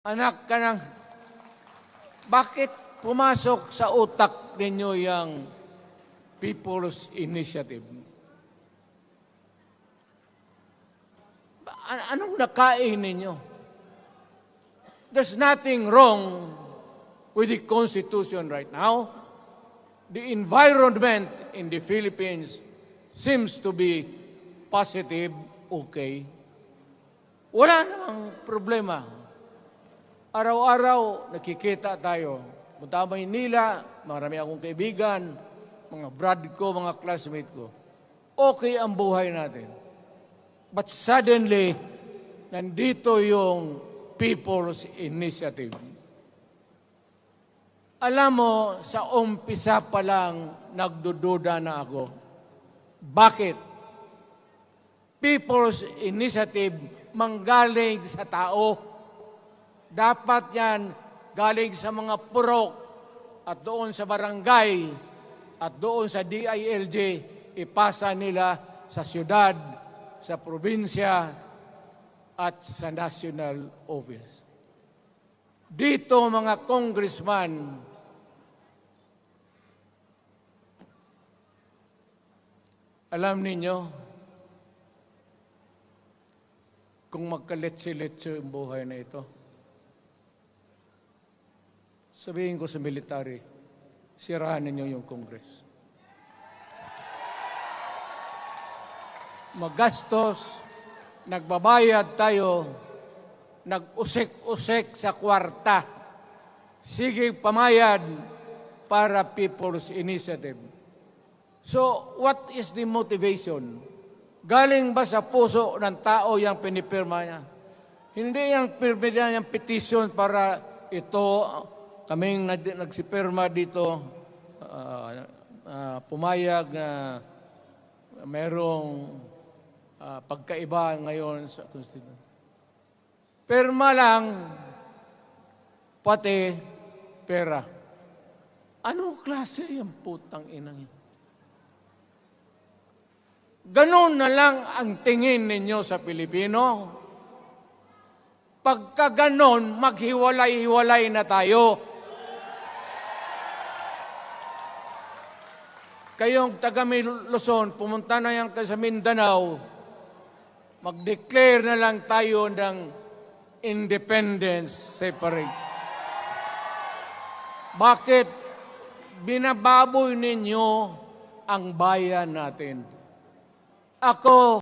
Anak ka ng, bakit pumasok sa utak ninyo yung People's Initiative? Anong nakain ninyo? There's nothing wrong with the Constitution right now. The environment in the Philippines seems to be positive, okay. Wala namang problema. Araw-araw, nakikita tayo. Punta Maynila, marami akong kaibigan, mga brad ko, mga classmate ko. Okay ang buhay natin. But suddenly, nandito yung People's Initiative. Alam mo, sa umpisa pa lang, nagdududa na ako. Bakit? People's Initiative manggaling sa tao. Dapat yan galing sa mga purok at doon sa barangay at doon sa DILG, ipasa nila sa syudad, sa probinsya at sa national office. Dito mga congressman, alam ninyo, kung magkaletse-letse ang buhay na ito, sabihin ko sa military, sirahan ninyo yung Congress. Magastos, nagbabayad tayo, nag-usik-usik sa kwarta. Sige pamayad para People's Initiative. So, what is the motivation? Galing ba sa puso ng tao yung pinipirma niya? Hindi yung pirma niya yung petition para ito, kaming nagsipirma dito, pumayag na merong pagkaiba ngayon sa Constitution. Pirma lang, pati pera. Anong klase yung putang inang yun? Ganon na lang ang tingin ninyo sa Pilipino. Pagka ganon, maghiwalay-hiwalay na tayo. Kayong taga Luzon, pumunta na yan sa Mindanao, mag-declare na lang tayo ng independence separate. Bakit binababoy ninyo ang bayan natin? Ako,